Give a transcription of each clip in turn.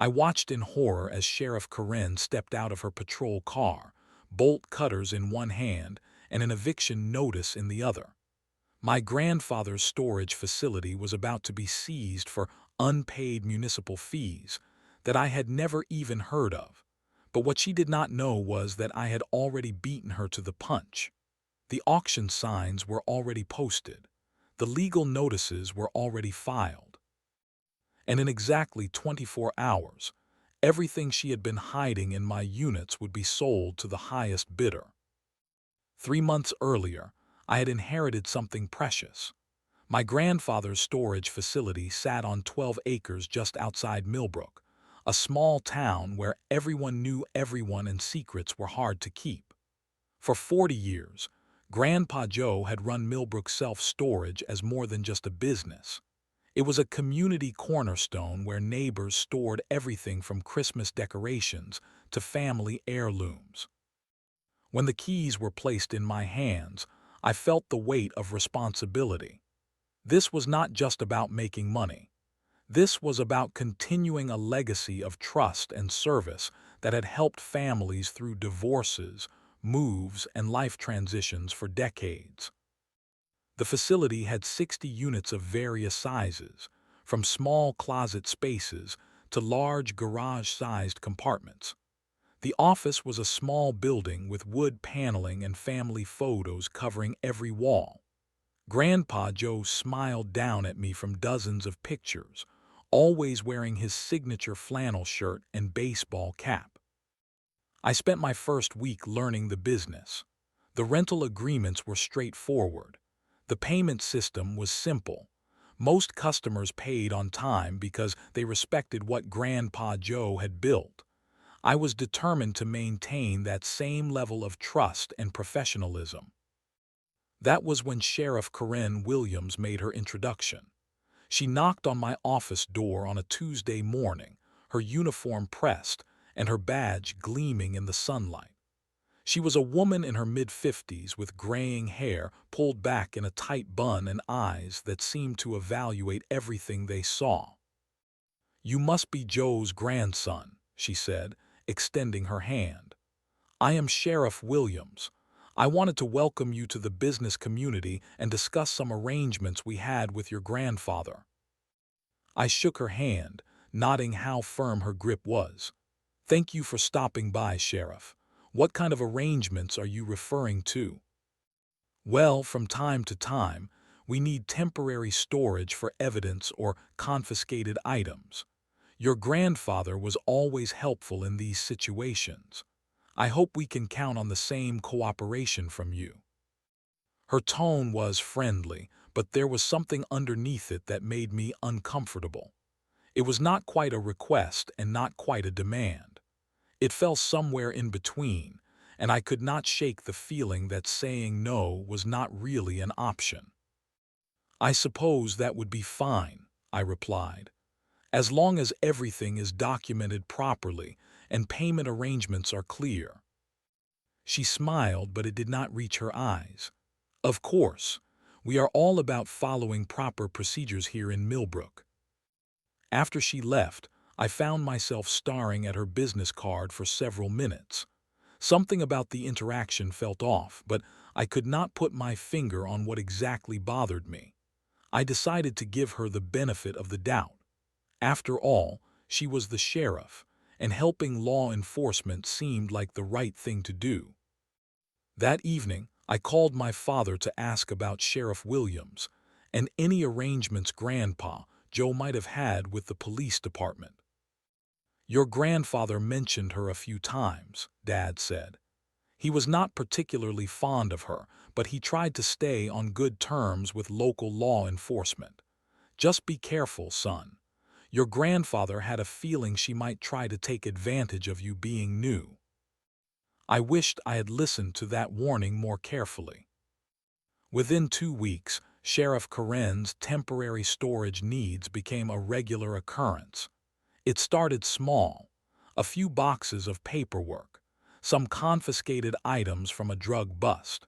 I watched in horror as Sheriff Karen stepped out of her patrol car, bolt cutters in one hand and an eviction notice in the other. My grandfather's storage facility was about to be seized for unpaid municipal fees that I had never even heard of. But what she did not know was that I had already beaten her to the punch. The auction signs were already posted. The legal notices were already filed. And in exactly 24 hours, everything she had been hiding in my units would be sold to the highest bidder. 3 months earlier, I had inherited something precious. My grandfather's storage facility sat on 12 acres just outside Millbrook, a small town where everyone knew everyone and secrets were hard to keep. For 40 years, Grandpa Joe had run Millbrook Self-Storage as more than just a business. It was a community cornerstone where neighbors stored everything from Christmas decorations to family heirlooms. When the keys were placed in my hands, I felt the weight of responsibility. This was not just about making money. This was about continuing a legacy of trust and service that had helped families through divorces, moves, and life transitions for decades. The facility had 60 units of various sizes, from small closet spaces to large garage-sized compartments. The office was a small building with wood paneling and family photos covering every wall. Grandpa Joe smiled down at me from dozens of pictures, always wearing his signature flannel shirt and baseball cap. I spent my first week learning the business. The rental agreements were straightforward. The payment system was simple. Most customers paid on time because they respected what Grandpa Joe had built. I was determined to maintain that same level of trust and professionalism. That was when Sheriff Karen Williams made her introduction. She knocked on my office door on a Tuesday morning, her uniform pressed and her badge gleaming in the sunlight. She was a woman in her mid-50s with graying hair pulled back in a tight bun and eyes that seemed to evaluate everything they saw. "You must be Joe's grandson," she said, extending her hand. "I am Sheriff Williams. I wanted to welcome you to the business community and discuss some arrangements we had with your grandfather." I shook her hand, nodding how firm her grip was. "Thank you for stopping by, Sheriff. What kind of arrangements are you referring to?" "Well, from time to time, we need temporary storage for evidence or confiscated items. Your grandfather was always helpful in these situations. I hope we can count on the same cooperation from you." Her tone was friendly, but there was something underneath it that made me uncomfortable. It was not quite a request and not quite a demand. It fell somewhere in between, and I could not shake the feeling that saying no was not really an option. "I suppose that would be fine," I replied, "as long as everything is documented properly and payment arrangements are clear." She smiled, but it did not reach her eyes. "Of course, we are all about following proper procedures here in Millbrook." After she left, I found myself staring at her business card for several minutes. Something about the interaction felt off, but I could not put my finger on what exactly bothered me. I decided to give her the benefit of the doubt. After all, she was the sheriff, and helping law enforcement seemed like the right thing to do. That evening, I called my father to ask about Sheriff Williams and any arrangements Grandpa Joe might have had with the police department. "Your grandfather mentioned her a few times," Dad said. "He was not particularly fond of her, but he tried to stay on good terms with local law enforcement. Just be careful, son. Your grandfather had a feeling she might try to take advantage of you being new." I wished I had listened to that warning more carefully. Within 2 weeks, Sheriff Karen's temporary storage needs became a regular occurrence. It started small, a few boxes of paperwork, some confiscated items from a drug bust.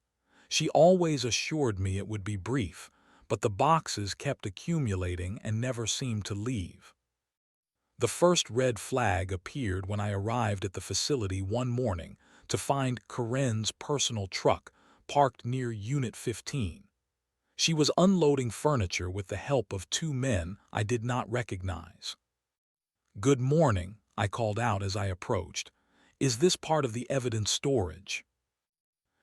She always assured me it would be brief, but the boxes kept accumulating and never seemed to leave. The first red flag appeared when I arrived at the facility one morning to find Karen's personal truck parked near Unit 15. She was unloading furniture with the help of two men I did not recognize. "Good morning," I called out as I approached. "Is this part of the evidence storage?"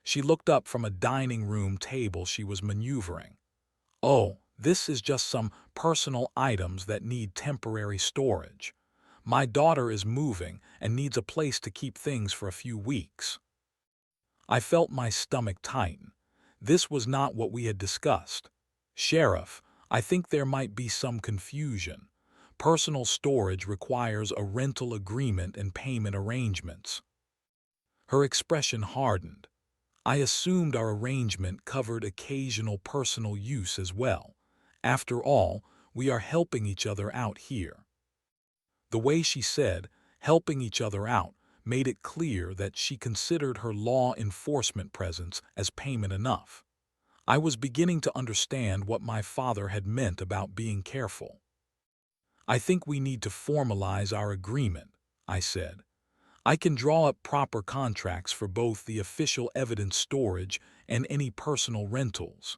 She looked up from a dining room table she was maneuvering. "Oh, this is just some personal items that need temporary storage. My daughter is moving and needs a place to keep things for a few weeks." I felt my stomach tighten. This was not what we had discussed. "Sheriff, I think there might be some confusion. Personal storage requires a rental agreement and payment arrangements." Her expression hardened. I assumed our arrangement covered occasional personal use as well. After all, we are helping each other out here. The way she said, "helping each other out," made it clear that she considered her law enforcement presence as payment enough. I was beginning to understand what my father had meant about being careful. "I think we need to formalize our agreement," I said. "I can draw up proper contracts for both the official evidence storage and any personal rentals."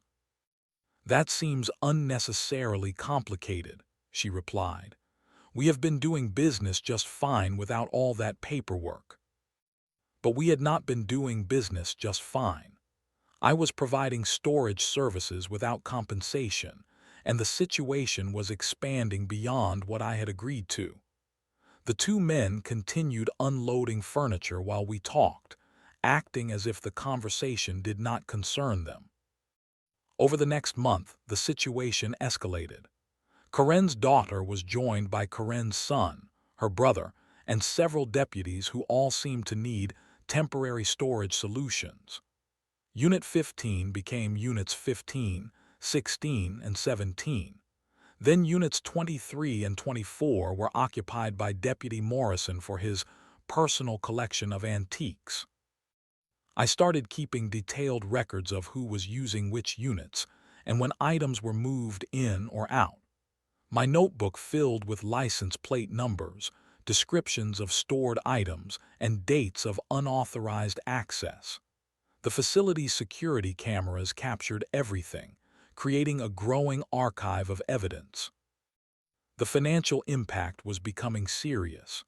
"That seems unnecessarily complicated," she replied. "We have been doing business just fine without all that paperwork." But we had not been doing business just fine. I was providing storage services without compensation, and the situation was expanding beyond what I had agreed to. The two men continued unloading furniture while we talked, acting as if the conversation did not concern them. Over the next month, the situation escalated. Karen's daughter was joined by Karen's son, her brother, and several deputies who all seemed to need temporary storage solutions. Unit 15 became Units 15, 16, and 17. Then Units 23 and 24 were occupied by Deputy Morrison for his personal collection of antiques. I started keeping detailed records of who was using which units and when items were moved in or out. My notebook filled with license plate numbers, descriptions of stored items, and dates of unauthorized access. The facility's security cameras captured everything, creating a growing archive of evidence. The financial impact was becoming serious.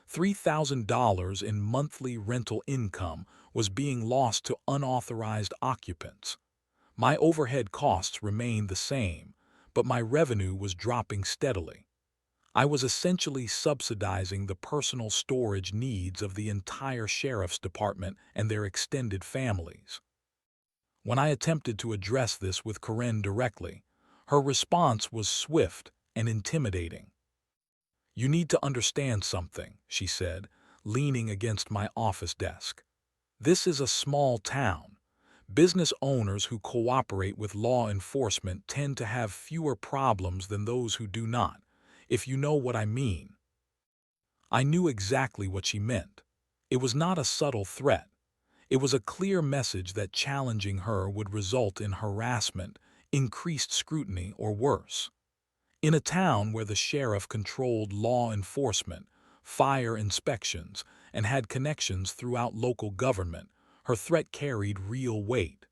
$3,000 in monthly rental income was being lost to unauthorized occupants. My overhead costs remained the same, but my revenue was dropping steadily. I was essentially subsidizing the personal storage needs of the entire sheriff's department and their extended families. When I attempted to address this with Karen directly, her response was swift and intimidating. "You need to understand something," she said, leaning against my office desk. "This is a small town. Business owners who cooperate with law enforcement tend to have fewer problems than those who do not, if you know what I mean." I knew exactly what she meant. It was not a subtle threat. It was a clear message that challenging her would result in harassment, increased scrutiny, or worse. In a town where the sheriff controlled law enforcement, fire inspections, and had connections throughout local government, her threat carried real weight.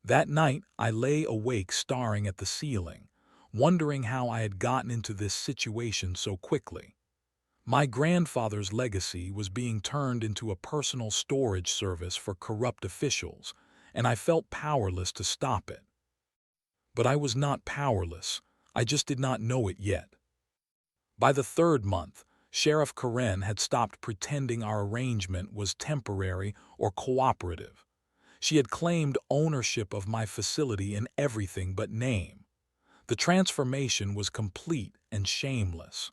That night, I lay awake staring at the ceiling, wondering how I had gotten into this situation so quickly. My grandfather's legacy was being turned into a personal storage service for corrupt officials, and I felt powerless to stop it. But I was not powerless. I just did not know it yet. By the third month, Sheriff Karen had stopped pretending our arrangement was temporary or cooperative. She had claimed ownership of my facility in everything but name. The transformation was complete and shameless.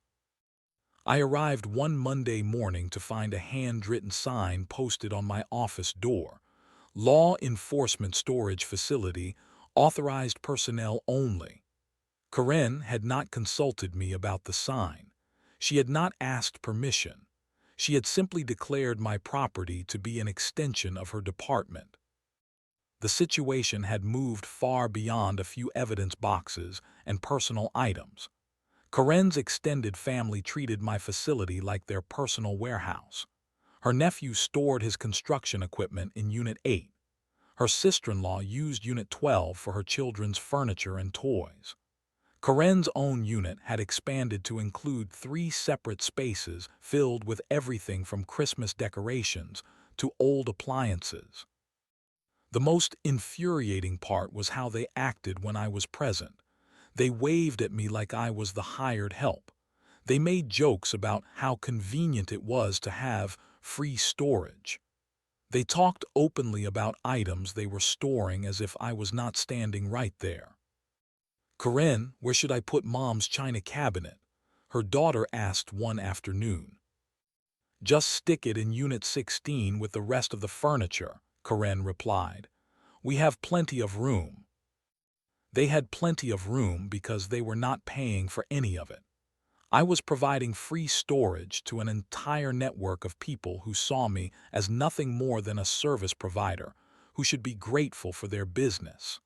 I arrived one Monday morning to find a handwritten sign posted on my office door: "Law Enforcement Storage Facility, authorized personnel only." Karen had not consulted me about the sign. She had not asked permission. She had simply declared my property to be an extension of her department. The situation had moved far beyond a few evidence boxes and personal items. Karen's extended family treated my facility like their personal warehouse. Her nephew stored his construction equipment in Unit 8. Her sister-in-law used Unit 12 for her children's furniture and toys. Karen's own unit had expanded to include 3 separate spaces filled with everything from Christmas decorations to old appliances. The most infuriating part was how they acted when I was present. They waved at me like I was the hired help. They made jokes about how convenient it was to have free storage. They talked openly about items they were storing as if I was not standing right there. "Karen, where should I put Mom's china cabinet?" her daughter asked one afternoon. "Just stick it in Unit 16 with the rest of the furniture," Karen replied. "We have plenty of room." They had plenty of room because they were not paying for any of it. I was providing free storage to an entire network of people who saw me as nothing more than a service provider, who should be grateful for their business.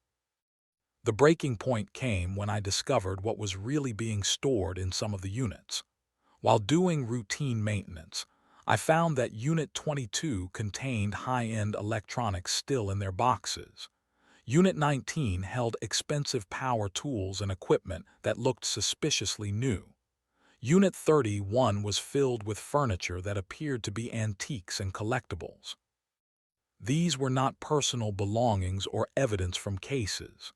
The breaking point came when I discovered what was really being stored in some of the units. While doing routine maintenance, I found that Unit 22 contained high-end electronics still in their boxes. Unit 19 held expensive power tools and equipment that looked suspiciously new. Unit 31 was filled with furniture that appeared to be antiques and collectibles. These were not personal belongings or evidence from cases.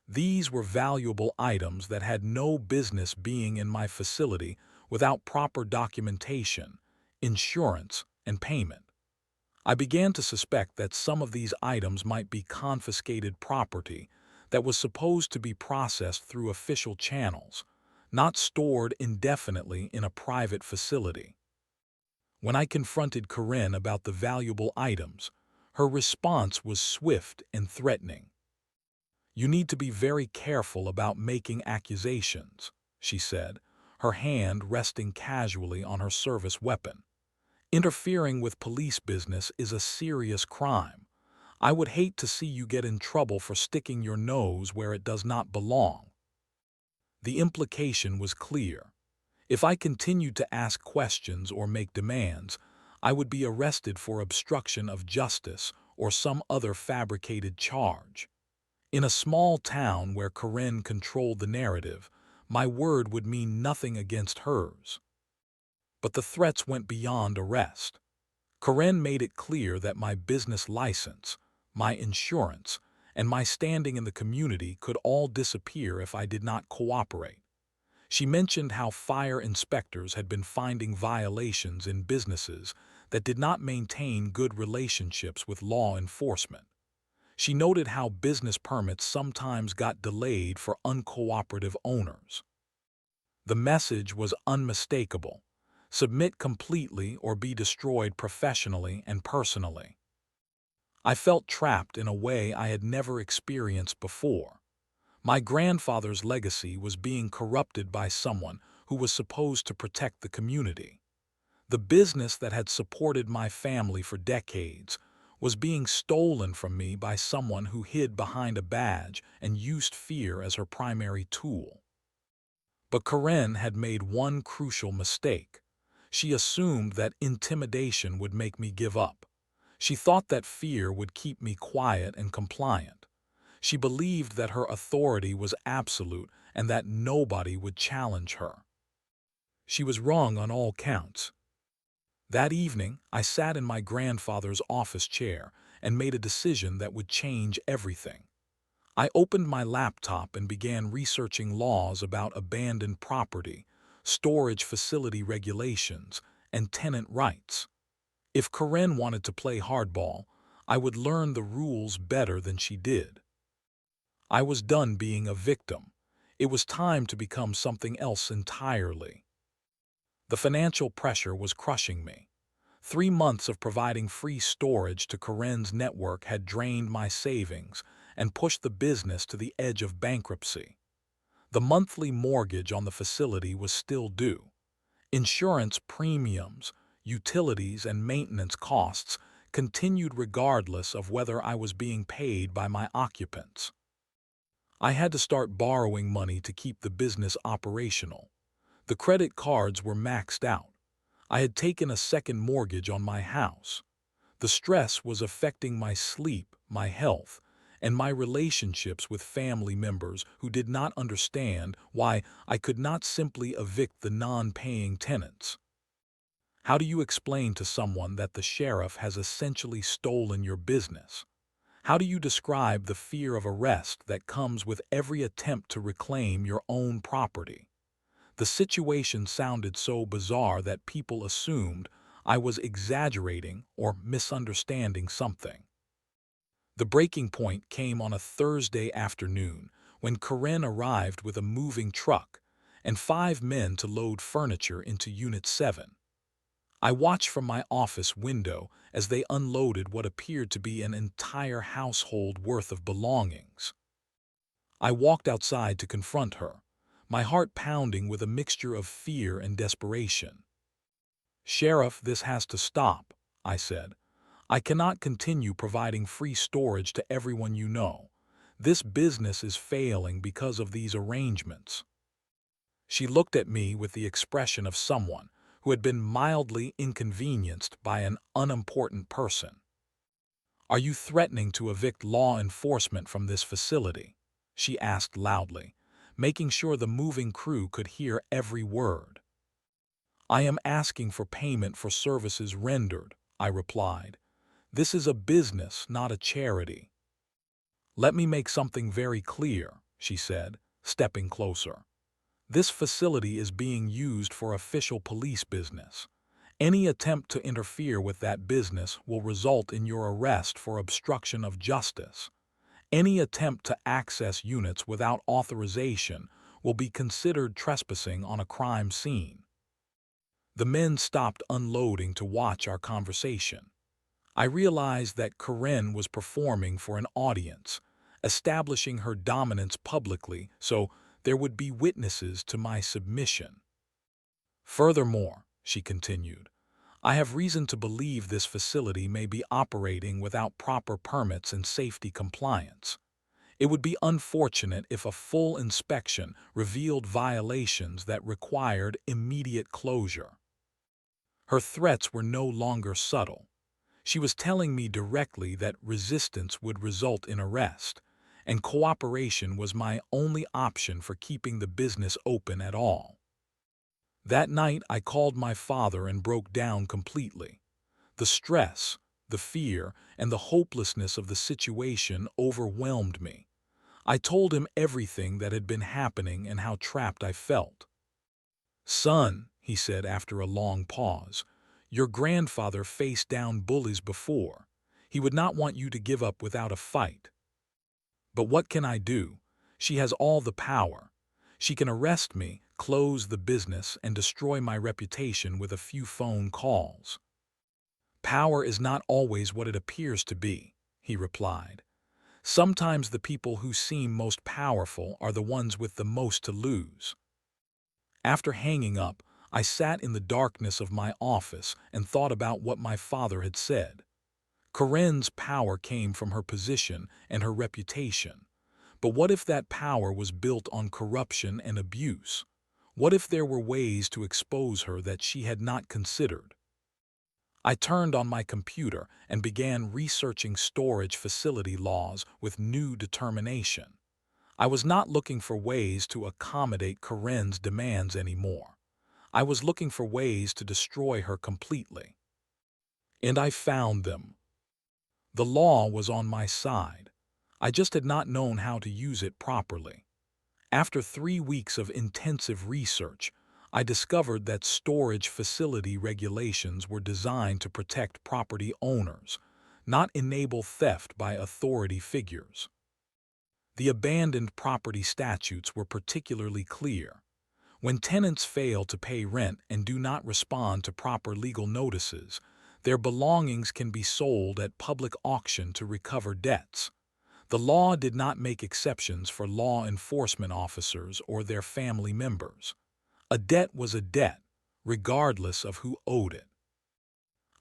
These were valuable items that had no business being in my facility without proper documentation, insurance, and payment. I began to suspect that some of these items might be confiscated property that was supposed to be processed through official channels, not stored indefinitely in a private facility. When I confronted Karen about the valuable items, her response was swift and threatening. "You need to be very careful about making accusations," she said, her hand resting casually on her service weapon. "Interfering with police business is a serious crime. I would hate to see you get in trouble for sticking your nose where it does not belong." The implication was clear. If I continued to ask questions or make demands, I would be arrested for obstruction of justice or some other fabricated charge. In a small town where Karen controlled the narrative, my word would mean nothing against hers. But the threats went beyond arrest. Karen made it clear that my business license, my insurance, and my standing in the community could all disappear if I did not cooperate. She mentioned how fire inspectors had been finding violations in businesses that did not maintain good relationships with law enforcement. She noted how business permits sometimes got delayed for uncooperative owners. The message was unmistakable: submit completely or be destroyed professionally and personally. I felt trapped in a way I had never experienced before. My grandfather's legacy was being corrupted by someone who was supposed to protect the community. The business that had supported my family for decades was being stolen from me by someone who hid behind a badge and used fear as her primary tool. But Karen had made one crucial mistake. She assumed that intimidation would make me give up. She thought that fear would keep me quiet and compliant. She believed that her authority was absolute and that nobody would challenge her. She was wrong on all counts. That evening, I sat in my grandfather's office chair and made a decision that would change everything. I opened my laptop and began researching laws about abandoned property, storage facility regulations, and tenant rights. If Karen wanted to play hardball, I would learn the rules better than she did. I was done being a victim. It was time to become something else entirely. The financial pressure was crushing me. 3 months of providing free storage to Karen's network had drained my savings and pushed the business to the edge of bankruptcy. The monthly mortgage on the facility was still due. Insurance premiums, utilities, and maintenance costs continued regardless of whether I was being paid by my occupants. I had to start borrowing money to keep the business operational. The credit cards were maxed out. I had taken a second mortgage on my house. The stress was affecting my sleep, my health, and my relationships with family members who did not understand why I could not simply evict the non-paying tenants. How do you explain to someone that the sheriff has essentially stolen your business? How do you describe the fear of arrest that comes with every attempt to reclaim your own property? The situation sounded so bizarre that people assumed I was exaggerating or misunderstanding something. The breaking point came on a Thursday afternoon when Karen arrived with a moving truck and 5 men to load furniture into Unit 7. I watched from my office window as they unloaded what appeared to be an entire household worth of belongings. I walked outside to confront her, my heart pounding with a mixture of fear and desperation. "Sheriff, this has to stop," I said. "I cannot continue providing free storage to everyone you know. This business is failing because of these arrangements." She looked at me with the expression of someone who had been mildly inconvenienced by an unimportant person. "Are you threatening to evict law enforcement from this facility?" she asked loudly, making sure the moving crew could hear every word. "I am asking for payment for services rendered," I replied. "This is a business, not a charity." "Let me make something very clear," she said, stepping closer. "This facility is being used for official police business. Any attempt to interfere with that business will result in your arrest for obstruction of justice. Any attempt to access units without authorization will be considered trespassing on a crime scene." The men stopped unloading to watch our conversation. I realized that Karen was performing for an audience, establishing her dominance publicly so there would be witnesses to my submission. "Furthermore," she continued, "I have reason to believe this facility may be operating without proper permits and safety compliance. It would be unfortunate if a full inspection revealed violations that required immediate closure." Her threats were no longer subtle. She was telling me directly that resistance would result in arrest, and cooperation was my only option for keeping the business open at all. That night I called my father and broke down completely. The stress, the fear, and the hopelessness of the situation overwhelmed me. I told him everything that had been happening and how trapped I felt. "Son," he said after a long pause, "your grandfather faced down bullies before. He would not want you to give up without a fight. But what can I do? She has all the power. She can arrest me, close the business, and destroy my reputation with a few phone calls." "Power is not always what it appears to be," he replied. "Sometimes the people who seem most powerful are the ones with the most to lose." After hanging up, I sat in the darkness of my office and thought about what my father had said. Karen's power came from her position and her reputation. But what if that power was built on corruption and abuse? What if there were ways to expose her that she had not considered? I turned on my computer and began researching storage facility laws with new determination. I was not looking for ways to accommodate Karen's demands anymore. I was looking for ways to destroy her completely. And I found them. The law was on my side. I just had not known how to use it properly. After 3 weeks of intensive research, I discovered that storage facility regulations were designed to protect property owners, not enable theft by authority figures. The abandoned property statutes were particularly clear. When tenants fail to pay rent and do not respond to proper legal notices, their belongings can be sold at public auction to recover debts. The law did not make exceptions for law enforcement officers or their family members. A debt was a debt, regardless of who owed it.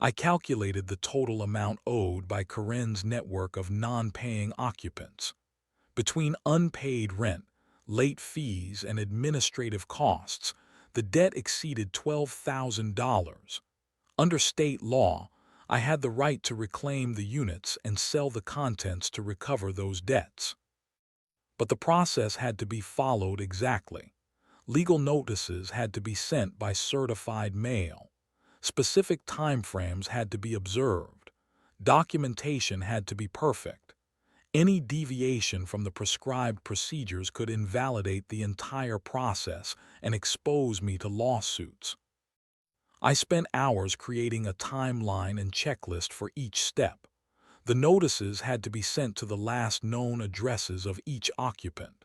I calculated the total amount owed by Karen's network of non-paying occupants. Between unpaid rent, late fees, and administrative costs, The debt exceeded $12,000. Under state law, I had the right to reclaim the units and sell the contents to recover those debts. But the process had to be followed exactly. Legal notices had to be sent by certified mail. Specific timeframes had to be observed. Documentation had to be perfect. Any deviation from the prescribed procedures could invalidate the entire process and expose me to lawsuits. I spent hours creating a timeline and checklist for each step. The notices had to be sent to the last known addresses of each occupant.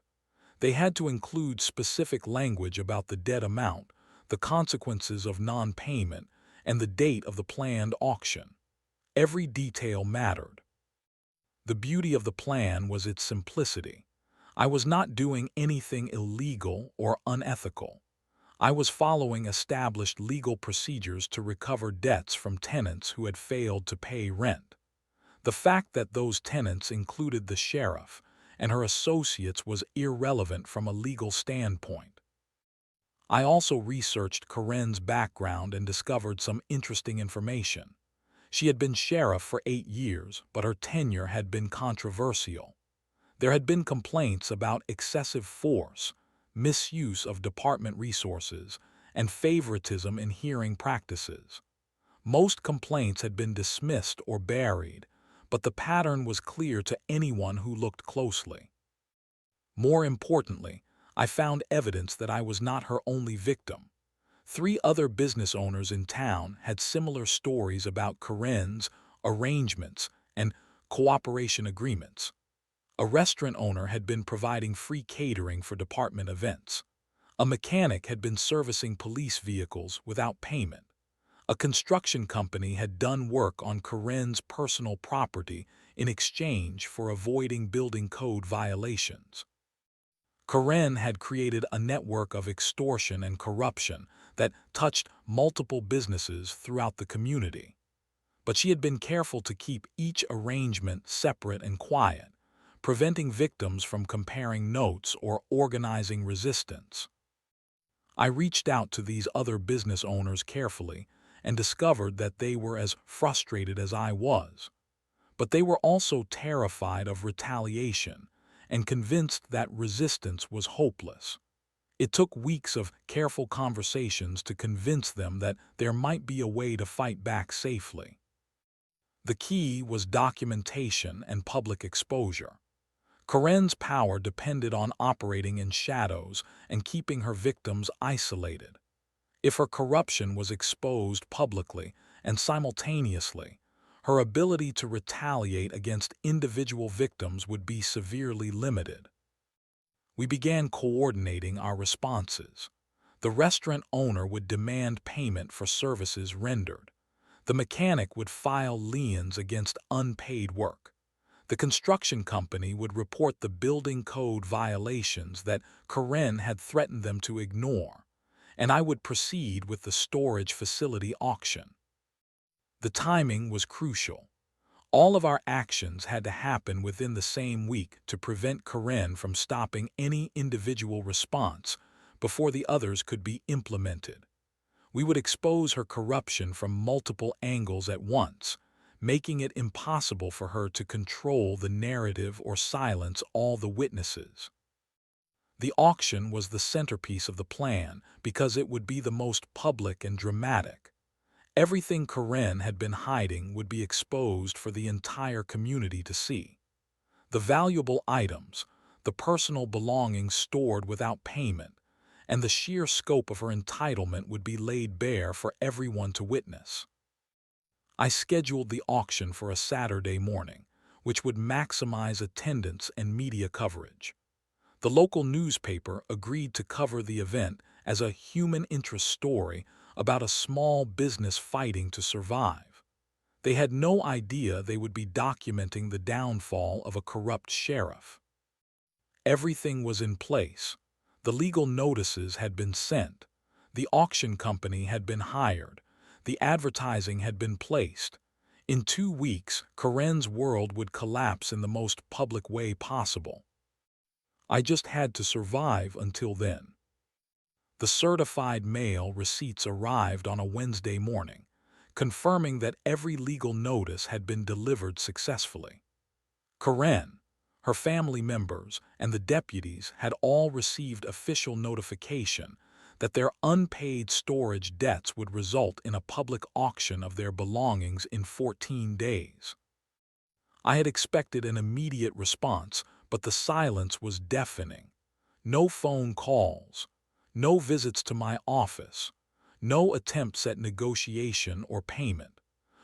They had to include specific language about the debt amount, the consequences of non-payment, and the date of the planned auction. Every detail mattered. The beauty of the plan was its simplicity. I was not doing anything illegal or unethical. I was following established legal procedures to recover debts from tenants who had failed to pay rent. The fact that those tenants included the sheriff and her associates was irrelevant from a legal standpoint. I also researched Karen's background and discovered some interesting information. She had been sheriff for 8 years, but her tenure had been controversial. There had been complaints about excessive force, misuse of department resources, and favoritism in hearing practices. Most complaints had been dismissed or buried, but the pattern was clear to anyone who looked closely. More importantly, I found evidence that I was not her only victim. 3 other business owners in town had similar stories about Karen's arrangements and cooperation agreements. A restaurant owner had been providing free catering for department events. A mechanic had been servicing police vehicles without payment. A construction company had done work on Karen's personal property in exchange for avoiding building code violations. Karen had created a network of extortion and corruption that touched multiple businesses throughout the community. But she had been careful to keep each arrangement separate and quiet, preventing victims from comparing notes or organizing resistance. I reached out to these other business owners carefully and discovered that they were as frustrated as I was. But they were also terrified of retaliation and convinced that resistance was hopeless. It took weeks of careful conversations to convince them that there might be a way to fight back safely. The key was documentation and public exposure. Karen's power depended on operating in shadows and keeping her victims isolated. If her corruption was exposed publicly and simultaneously, her ability to retaliate against individual victims would be severely limited. We began coordinating our responses. The restaurant owner would demand payment for services rendered. The mechanic would file liens against unpaid work. The construction company would report the building code violations that Karen had threatened them to ignore, and I would proceed with the storage facility auction. The timing was crucial. All of our actions had to happen within the same week to prevent Karen from stopping any individual response before the others could be implemented. We would expose her corruption from multiple angles at once, making it impossible for her to control the narrative or silence all the witnesses. The auction was the centerpiece of the plan because it would be the most public and dramatic. Everything Karen had been hiding would be exposed for the entire community to see. The valuable items, the personal belongings stored without payment, and the sheer scope of her entitlement would be laid bare for everyone to witness. I scheduled the auction for a Saturday morning, which would maximize attendance and media coverage. The local newspaper agreed to cover the event as a human interest story about a small business fighting to survive. They had no idea they would be documenting the downfall of a corrupt sheriff. Everything was in place. The legal notices had been sent. The auction company had been hired. The advertising had been placed. In 2 weeks, Karen's world would collapse in the most public way possible. I just had to survive until then. The certified mail receipts arrived on a Wednesday morning, confirming that every legal notice had been delivered successfully. Karen, her family members, and the deputies had all received official notification that their unpaid storage debts would result in a public auction of their belongings in 14 days. I had expected an immediate response, but the silence was deafening. No phone calls, no visits to my office, no attempts at negotiation or payment.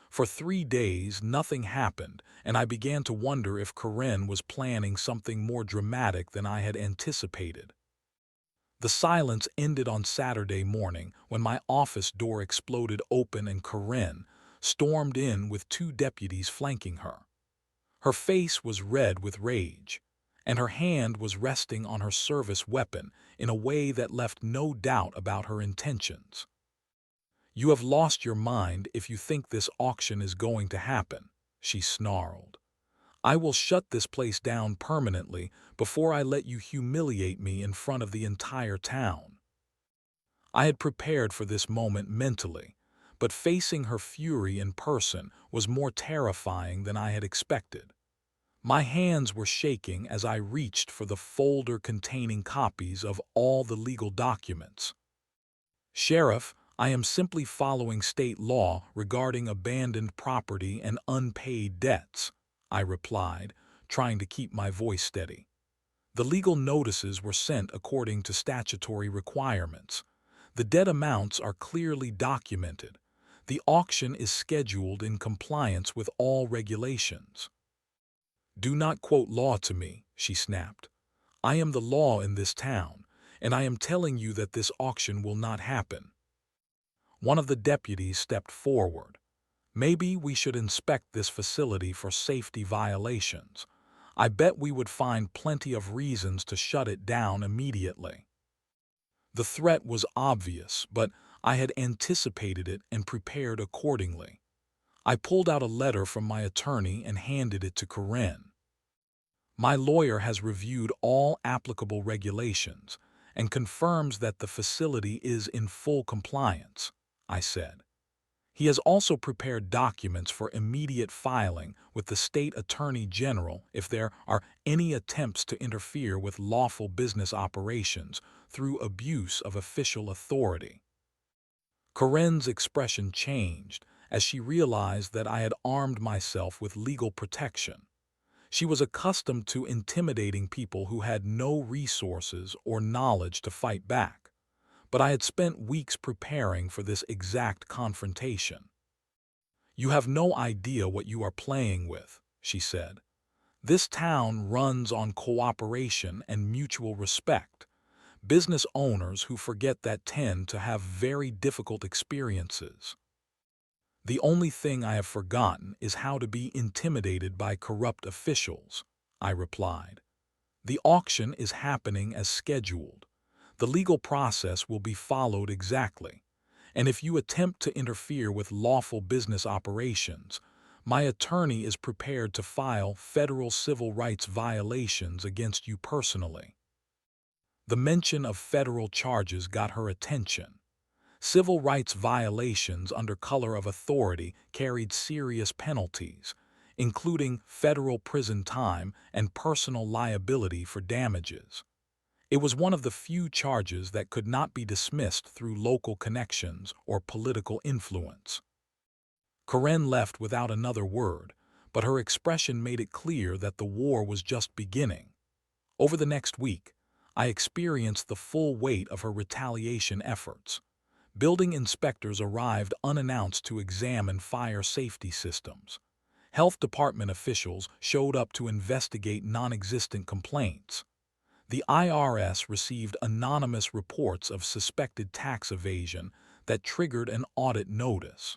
For 3 days, nothing happened, and I began to wonder if Karen was planning something more dramatic than I had anticipated. The silence ended on Saturday morning when my office door exploded open and Karen stormed in with 2 deputies flanking her. Her face was red with rage, and her hand was resting on her service weapon in a way that left no doubt about her intentions. "You have lost your mind if you think this auction is going to happen," she snarled. "I will shut this place down permanently before I let you humiliate me in front of the entire town." I had prepared for this moment mentally, but facing her fury in person was more terrifying than I had expected. My hands were shaking as I reached for the folder containing copies of all the legal documents. "Sheriff, I am simply following state law regarding abandoned property and unpaid debts," I replied, trying to keep my voice steady. "The legal notices were sent according to statutory requirements. The debt amounts are clearly documented. The auction is scheduled in compliance with all regulations." "Do not quote law to me," she snapped. "I am the law in this town, and I am telling you that this auction will not happen." One of the deputies stepped forward. "Maybe we should inspect this facility for safety violations. I bet we would find plenty of reasons to shut it down immediately." The threat was obvious, but I had anticipated it and prepared accordingly. I pulled out a letter from my attorney and handed it to Karen. "My lawyer has reviewed all applicable regulations and confirms that the facility is in full compliance," I said. "He has also prepared documents for immediate filing with the state attorney general if there are any attempts to interfere with lawful business operations through abuse of official authority." Karen's expression changed as she realized that I had armed myself with legal protection. She was accustomed to intimidating people who had no resources or knowledge to fight back, but I had spent weeks preparing for this exact confrontation. "You have no idea what you are playing with," she said. "This town runs on cooperation and mutual respect. Business owners who forget that tend to have very difficult experiences." "The only thing I have forgotten is how to be intimidated by corrupt officials," I replied. "The auction is happening as scheduled. The legal process will be followed exactly, and if you attempt to interfere with lawful business operations, my attorney is prepared to file federal civil rights violations against you personally." The mention of federal charges got her attention. Civil rights violations under color of authority carried serious penalties, including federal prison time and personal liability for damages. It was one of the few charges that could not be dismissed through local connections or political influence. Karen left without another word, but her expression made it clear that the war was just beginning. Over the next week, I experienced the full weight of her retaliation efforts. Building inspectors arrived unannounced to examine fire safety systems. Health department officials showed up to investigate non-existent complaints. The IRS received anonymous reports of suspected tax evasion that triggered an audit notice.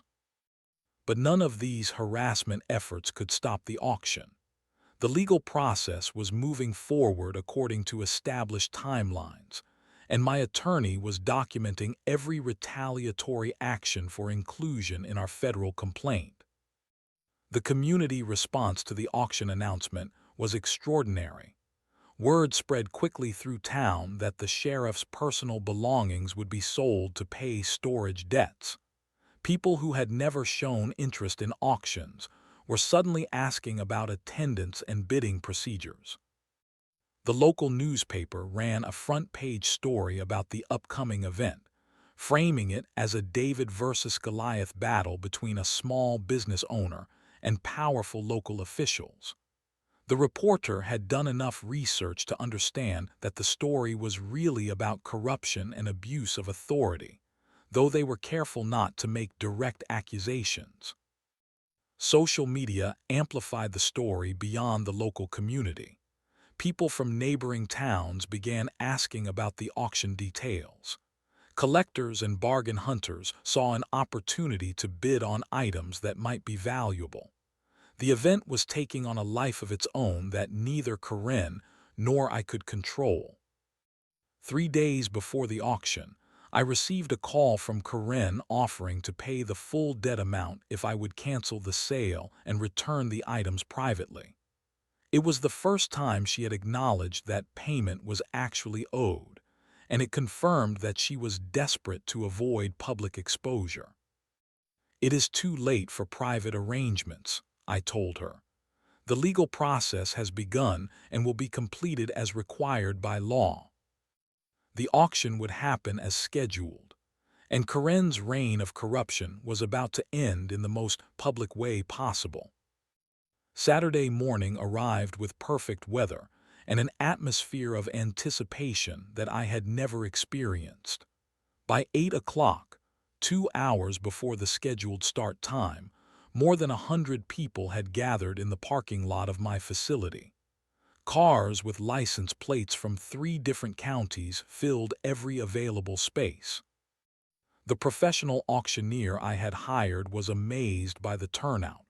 But none of these harassment efforts could stop the auction. The legal process was moving forward according to established timelines, and my attorney was documenting every retaliatory action for inclusion in our federal complaint. The community response to the auction announcement was extraordinary. Word spread quickly through town that the sheriff's personal belongings would be sold to pay storage debts. People who had never shown interest in auctions were suddenly asking about attendance and bidding procedures. The local newspaper ran a front-page story about the upcoming event, framing it as a David versus Goliath battle between a small business owner and powerful local officials. The reporter had done enough research to understand that the story was really about corruption and abuse of authority, though they were careful not to make direct accusations. Social media amplified the story beyond the local community. People from neighboring towns began asking about the auction details. Collectors and bargain hunters saw an opportunity to bid on items that might be valuable. The event was taking on a life of its own that neither Karen nor I could control. 3 days before the auction, I received a call from Karen offering to pay the full debt amount if I would cancel the sale and return the items privately. It was the first time she had acknowledged that payment was actually owed, and it confirmed that she was desperate to avoid public exposure. "It is too late for private arrangements," I told her. "The legal process has begun and will be completed as required by law." The auction would happen as scheduled, and Karen's reign of corruption was about to end in the most public way possible. Saturday morning arrived with perfect weather and an atmosphere of anticipation that I had never experienced. By 8 o'clock, 2 hours before the scheduled start time, more than 100 people had gathered in the parking lot of my facility. Cars with license plates from 3 different counties filled every available space. The professional auctioneer I had hired was amazed by the turnout.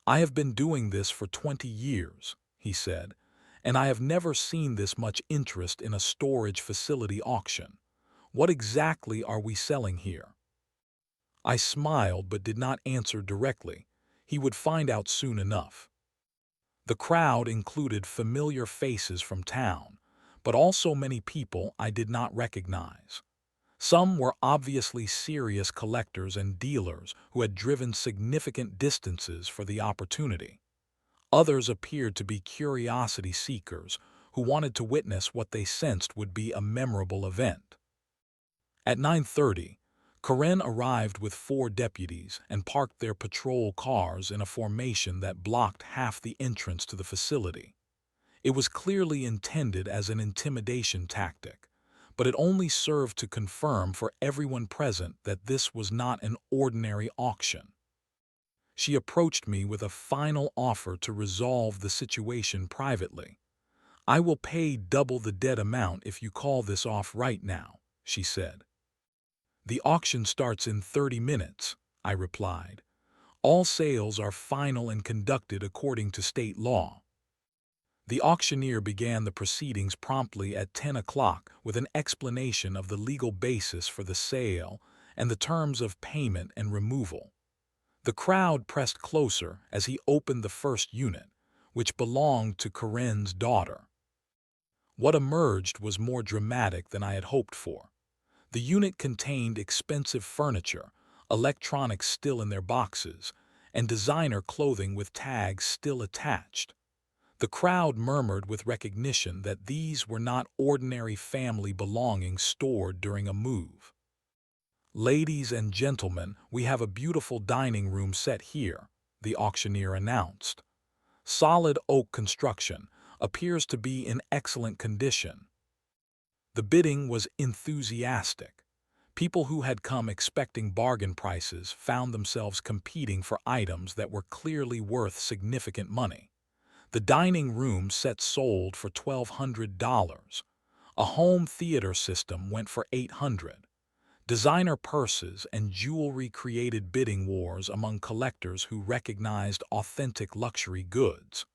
"I have been doing this for 20 years," he said, "and I have never seen this much interest in a storage facility auction. What exactly are we selling here?" I smiled but did not answer directly. He would find out soon enough. The crowd included familiar faces from town, but also many people I did not recognize. Some were obviously serious collectors and dealers who had driven significant distances for the opportunity. Others appeared to be curiosity seekers who wanted to witness what they sensed would be a memorable event. At 9:30, Karen arrived with 4 deputies and parked their patrol cars in a formation that blocked half the entrance to the facility. It was clearly intended as an intimidation tactic, but it only served to confirm for everyone present that this was not an ordinary auction. She approached me with a final offer to resolve the situation privately. "I will pay double the debt amount if you call this off right now," she said. "The auction starts in 30 minutes, I replied. "All sales are final and conducted according to state law." The auctioneer began the proceedings promptly at 10 o'clock with an explanation of the legal basis for the sale and the terms of payment and removal. The crowd pressed closer as he opened the first unit, which belonged to Karen's daughter. What emerged was more dramatic than I had hoped for. The unit contained expensive furniture, electronics still in their boxes, and designer clothing with tags still attached. The crowd murmured with recognition that these were not ordinary family belongings stored during a move. "Ladies and gentlemen, we have a beautiful dining room set here," the auctioneer announced. "Solid oak construction, appears to be in excellent condition." The bidding was enthusiastic. People who had come expecting bargain prices found themselves competing for items that were clearly worth significant money. The dining room set sold for $1,200. A home theater system went for $800. Designer purses and jewelry created bidding wars among collectors who recognized authentic luxury goods.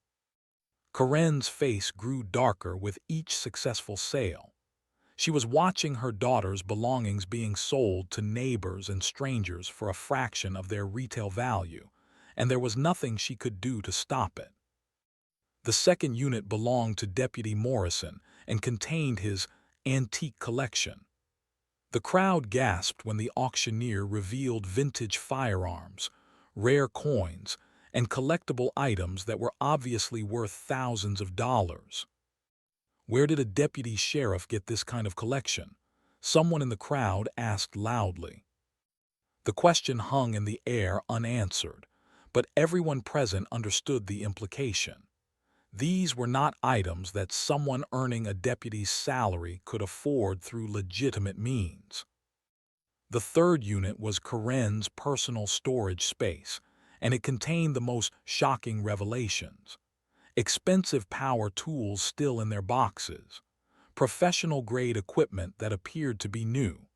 Karen's face grew darker with each successful sale. She was watching her daughter's belongings being sold to neighbors and strangers for a fraction of their retail value, and there was nothing she could do to stop it. The second unit belonged to Deputy Morrison and contained his antique collection. The crowd gasped when the auctioneer revealed vintage firearms, rare coins, and collectible items that were obviously worth thousands of dollars. Where did a deputy sheriff get this kind of collection? Someone in the crowd asked loudly. The question hung in the air unanswered, but everyone present understood the implication. These were not items that someone earning a deputy's salary could afford through legitimate means. The third unit was Karen's personal storage space, and it contained the most shocking revelations. Expensive power tools still in their boxes, professional-grade equipment that appeared to be new,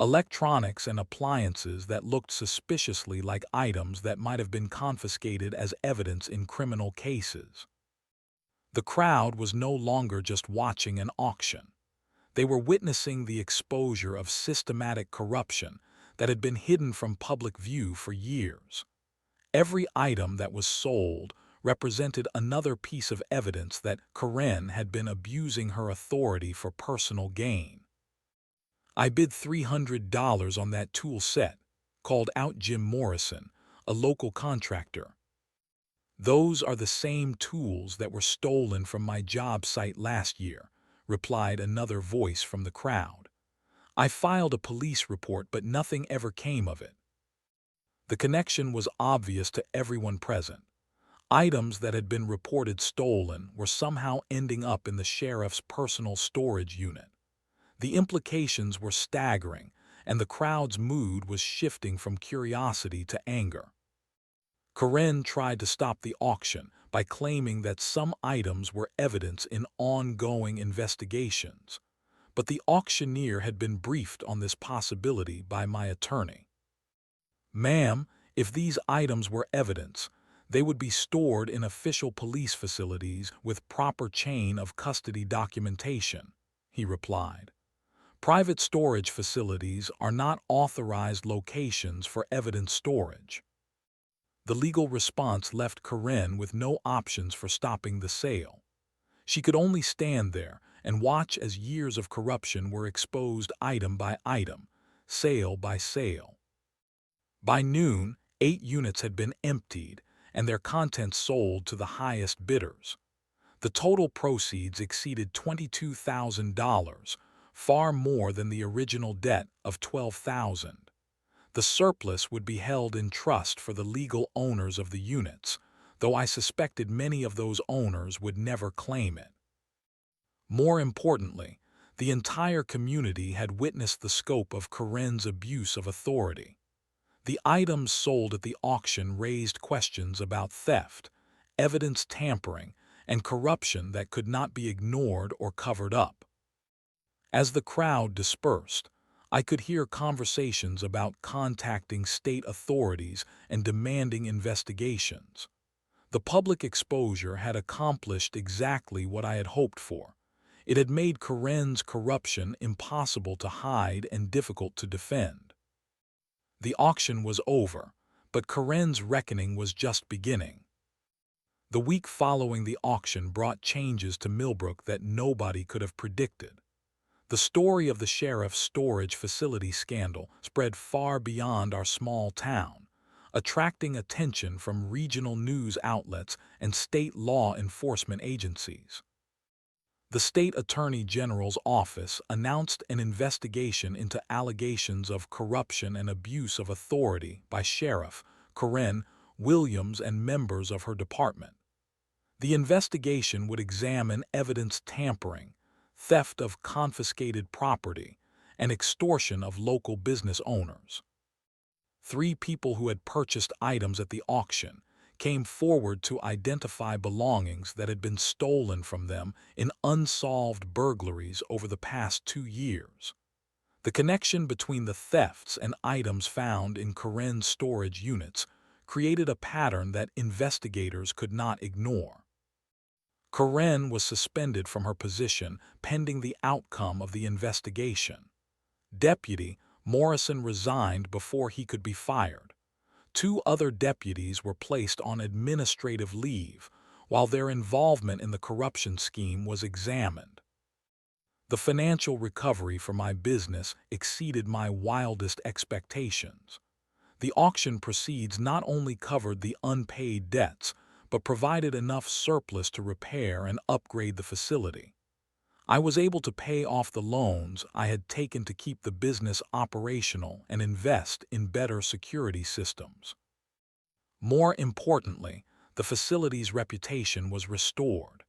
electronics and appliances that looked suspiciously like items that might have been confiscated as evidence in criminal cases. The crowd was no longer just watching an auction. They were witnessing the exposure of systematic corruption that had been hidden from public view for years. Every item that was sold represented another piece of evidence that Karen had been abusing her authority for personal gain. "I bid $300 on that tool set," called out Jim Morrison, a local contractor. "Those are the same tools that were stolen from my job site last year," replied another voice from the crowd. "I filed a police report, but nothing ever came of it." The connection was obvious to everyone present. Items that had been reported stolen were somehow ending up in the sheriff's personal storage unit. The implications were staggering, and the crowd's mood was shifting from curiosity to anger. Karen tried to stop the auction by claiming that some items were evidence in ongoing investigations, but the auctioneer had been briefed on this possibility by my attorney. "Ma'am, if these items were evidence, they would be stored in official police facilities with proper chain of custody documentation," he replied. "Private storage facilities are not authorized locations for evidence storage." The legal response left Karen with no options for stopping the sale. She could only stand there and watch as years of corruption were exposed item by item, sale by sale. By noon, 8 units had been emptied and their contents sold to the highest bidders. The total proceeds exceeded $22,000, far more than the original debt of $12,000. The surplus would be held in trust for the legal owners of the units, though I suspected many of those owners would never claim it. More importantly, the entire community had witnessed the scope of Karen's abuse of authority. The items sold at the auction raised questions about theft, evidence tampering, and corruption that could not be ignored or covered up. As the crowd dispersed, I could hear conversations about contacting state authorities and demanding investigations. The public exposure had accomplished exactly what I had hoped for. It had made Karen's corruption impossible to hide and difficult to defend. The auction was over, but Karen's reckoning was just beginning. The week following the auction brought changes to Millbrook that nobody could have predicted. The story of the sheriff's storage facility scandal spread far beyond our small town, attracting attention from regional news outlets and state law enforcement agencies. The state attorney general's office announced an investigation into allegations of corruption and abuse of authority by Sheriff Karen Williams and members of her department. The investigation would examine evidence tampering, theft of confiscated property, and extortion of local business owners. 3 people who had purchased items at the auction came forward to identify belongings that had been stolen from them in unsolved burglaries over the past 2 years. The connection between the thefts and items found in Karen's storage units created a pattern that investigators could not ignore. Karen was suspended from her position pending the outcome of the investigation. Deputy Morrison resigned before he could be fired. 2 other deputies were placed on administrative leave, while their involvement in the corruption scheme was examined. The financial recovery for my business exceeded my wildest expectations. The auction proceeds not only covered the unpaid debts, but provided enough surplus to repair and upgrade the facility. I was able to pay off the loans I had taken to keep the business operational and invest in better security systems. More importantly, the facility's reputation was restored.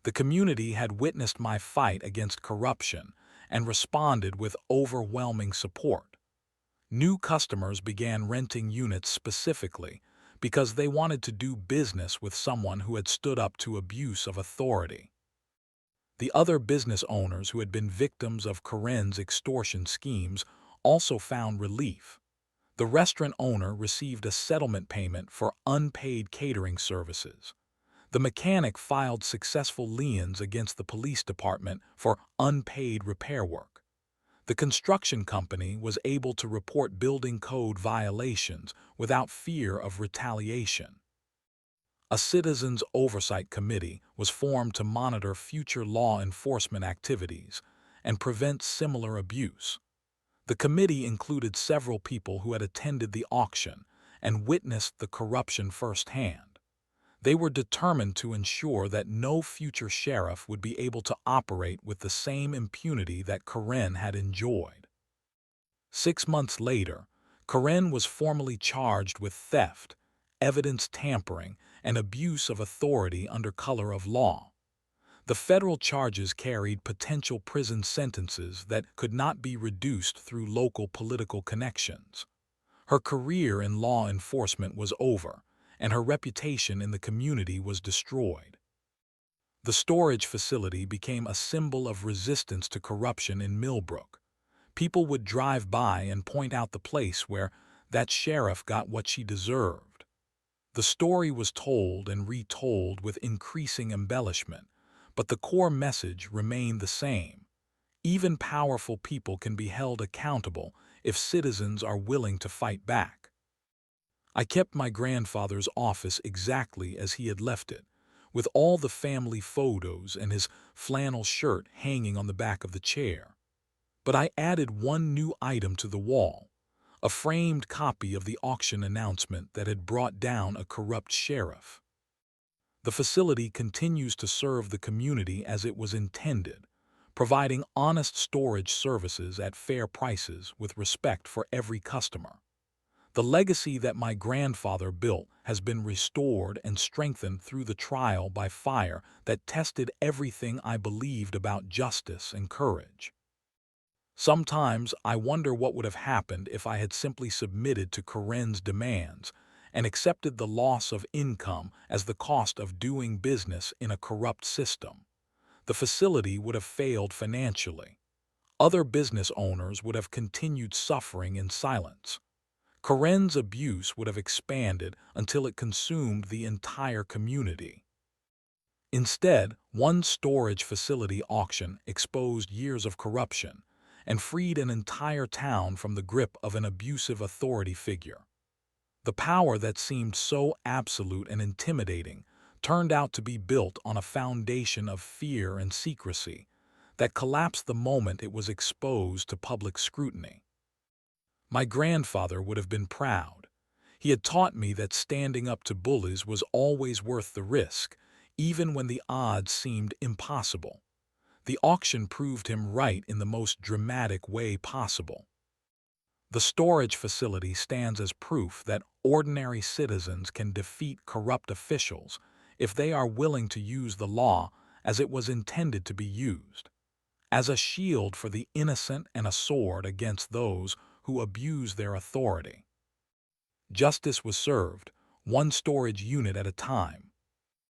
The community had witnessed my fight against corruption and responded with overwhelming support. New customers began renting units specifically because they wanted to do business with someone who had stood up to abuse of authority. The other business owners who had been victims of Karen's extortion schemes also found relief. The restaurant owner received a settlement payment for unpaid catering services. The mechanic filed successful liens against the police department for unpaid repair work. The construction company was able to report building code violations without fear of retaliation. A citizens' oversight committee was formed to monitor future law enforcement activities and prevent similar abuse. The committee included several people who had attended the auction and witnessed the corruption firsthand. They were determined to ensure that no future sheriff would be able to operate with the same impunity that Karen had enjoyed. 6 months later, Karen was formally charged with theft, evidence tampering, and abuse of authority under color of law. The federal charges carried potential prison sentences that could not be reduced through local political connections. Her career in law enforcement was over, and her reputation in the community was destroyed. The storage facility became a symbol of resistance to corruption in Millbrook. People would drive by and point out the place where that sheriff got what she deserved. The story was told and retold with increasing embellishment, but the core message remained the same. Even powerful people can be held accountable if citizens are willing to fight back. I kept my grandfather's office exactly as he had left it, with all the family photos and his flannel shirt hanging on the back of the chair. But I added one new item to the wall, a framed copy of the auction announcement that had brought down a corrupt sheriff. The facility continues to serve the community as it was intended, providing honest storage services at fair prices with respect for every customer. The legacy that my grandfather built has been restored and strengthened through the trial by fire that tested everything I believed about justice and courage. Sometimes I wonder what would have happened if I had simply submitted to Karen's demands and accepted the loss of income as the cost of doing business in a corrupt system. The facility would have failed financially. Other business owners would have continued suffering in silence. Karen's abuse would have expanded until it consumed the entire community. Instead, one storage facility auction exposed years of corruption and freed an entire town from the grip of an abusive authority figure. The power that seemed so absolute and intimidating turned out to be built on a foundation of fear and secrecy that collapsed the moment it was exposed to public scrutiny. My grandfather would have been proud. He had taught me that standing up to bullies was always worth the risk, even when the odds seemed impossible. The auction proved him right in the most dramatic way possible. The storage facility stands as proof that ordinary citizens can defeat corrupt officials if they are willing to use the law as it was intended to be used, as a shield for the innocent and a sword against those who abuse their authority. Justice was served, one storage unit at a time,